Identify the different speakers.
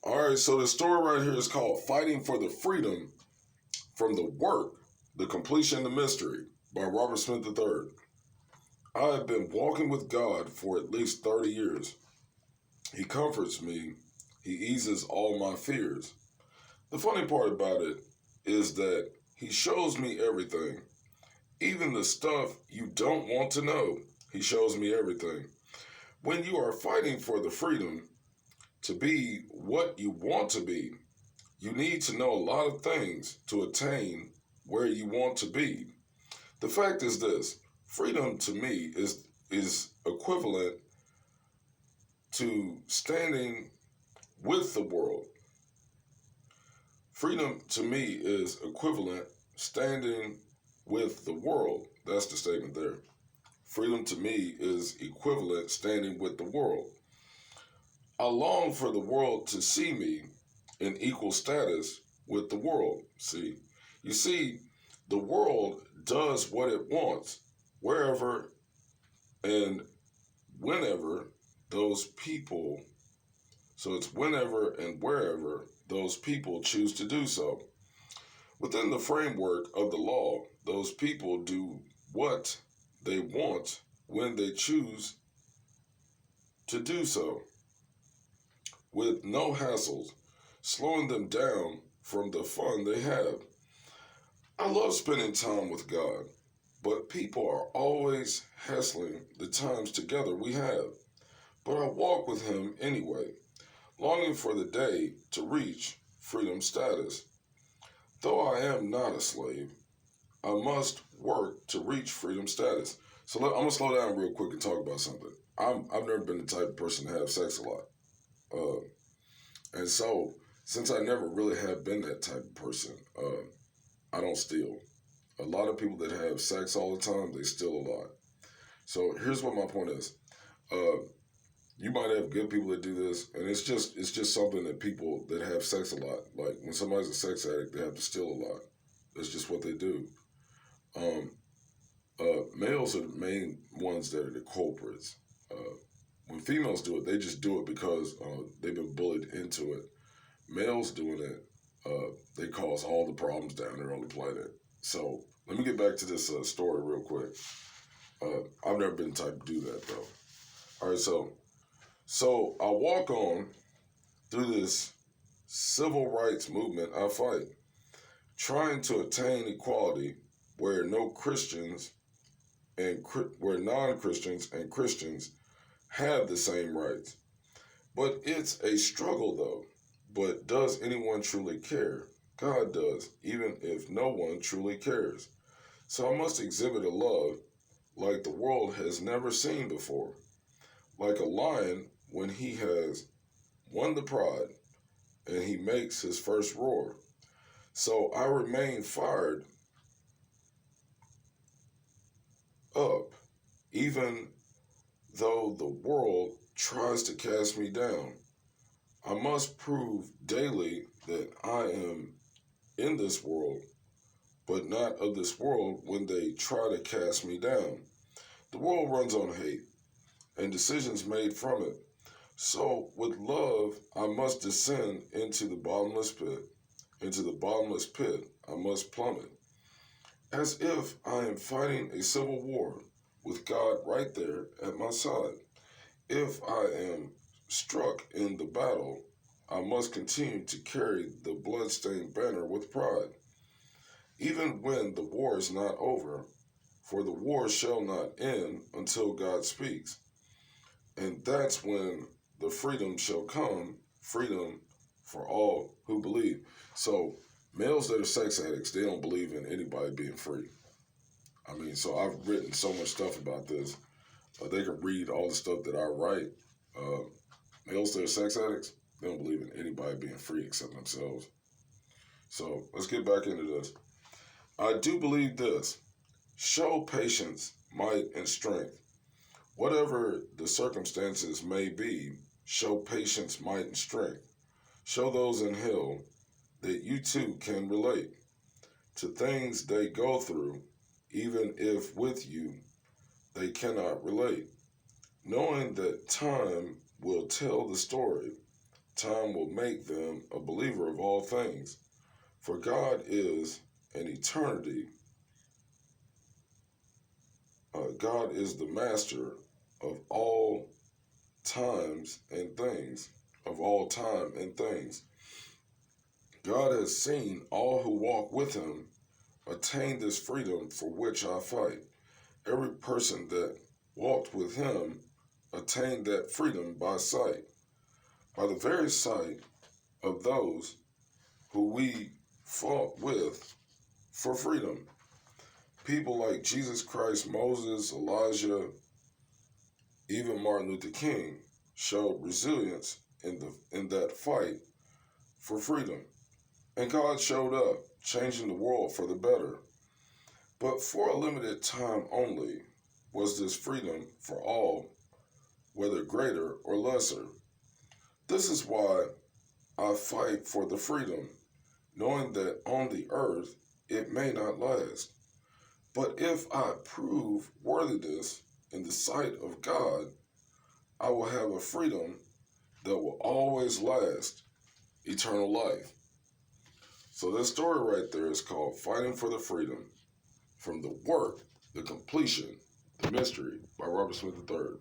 Speaker 1: All right, so the story right here is called Fighting for the Freedom from the Work, The Completion, the Mystery by Robert Smith III. I have been walking with God for at least 30 years. He comforts me. He eases all my fears. The funny part about it is that he shows me everything, even the stuff you don't want to know. He shows me everything. When you are fighting for the freedom to be what you want to be, you need to know a lot of things to attain where you want to be. The fact is this: freedom to me is equivalent to standing with the world. Freedom to me is equivalent standing with the world. That's the statement there. Freedom to me is equivalent standing with the world. I long for the world to see me in equal status with the world. You see, the world does what it wants, wherever and whenever those people, so it's whenever and wherever those people choose to do so. Within the framework of the law, those people do what they want when they choose to do so, with no hassles, slowing them down from the fun they have. I love spending time with God, but people are always hassling the times together we have. But I walk with Him anyway, longing for the day to reach freedom status. Though I am not a slave, I must work to reach freedom status. So I'm gonna slow down real quick and talk about something. I've never been the type of person to have sex a lot, uh, and so since I never really have been that type of person, I don't steal. A lot of people that have sex all the time, they steal a lot. So here's what my point is. Uh, you might have good people that do this, and it's just something that people that have sex a lot, like when somebody's a sex addict, they have to steal a lot. That's just what they do. Um, Males are the main ones that are the culprits. When females do it, they just do it because they've been bullied into it. Males doing it, they cause all the problems down there on the planet. So let me get back to this story real quick. I've never been the type to do that though. All right, so I walk on through this civil rights movement I fight, trying to attain equality where no Christians and where non-Christians and Christians have the same rights. But it's a struggle though. But does anyone truly care? God does, even if no one truly cares. So I must exhibit a love like the world has never seen before, like a lion when he has won the pride and he makes his first roar. So I remain fired up, even though the world tries to cast me down. I must prove daily that I am in this world, but not of this world when they try to cast me down. The world runs on hate and decisions made from it. So with love, I must descend into the bottomless pit. Into the bottomless pit, I must plummet. As if I am fighting a civil war with God right there at my side. If I am struck in the battle, I must continue to carry the bloodstained banner with pride, even when the war is not over, for the war shall not end until God speaks. And that's when the freedom shall come, freedom for all who believe. So, males that are sex addicts, they don't believe in anybody being free. I mean, so I've written so much stuff about this. They can read all the stuff that I write. Uh, Males that are sex addicts, they don't believe in anybody being free except themselves. So let's get back into this. I do believe this: show patience, might, and strength. Whatever the circumstances may be, show patience, might, and strength. Show those in hell that you too can relate to things they go through, even if with you they cannot relate. Knowing that time will tell the story, time will make them a believer of all things. For God is an eternity. God is the master of all times and things, of all time and things. God has seen all who walk with him attain this freedom for which I fight. Every person that walked with him attained that freedom by sight, by the very sight of those who we fought with for freedom. People like Jesus Christ, Moses, Elijah, even Martin Luther King showed resilience in that fight for freedom. And God showed up, changing the world for the better. But for a limited time only was this freedom for all, whether greater or lesser. This is why I fight for the freedom, knowing that on the earth it may not last. But if I prove worthiness in the sight of God, I will have a freedom that will always last, eternal life. So this story right there is called Fighting for the Freedom, from the work, the completion, the mystery by Robert Smith III.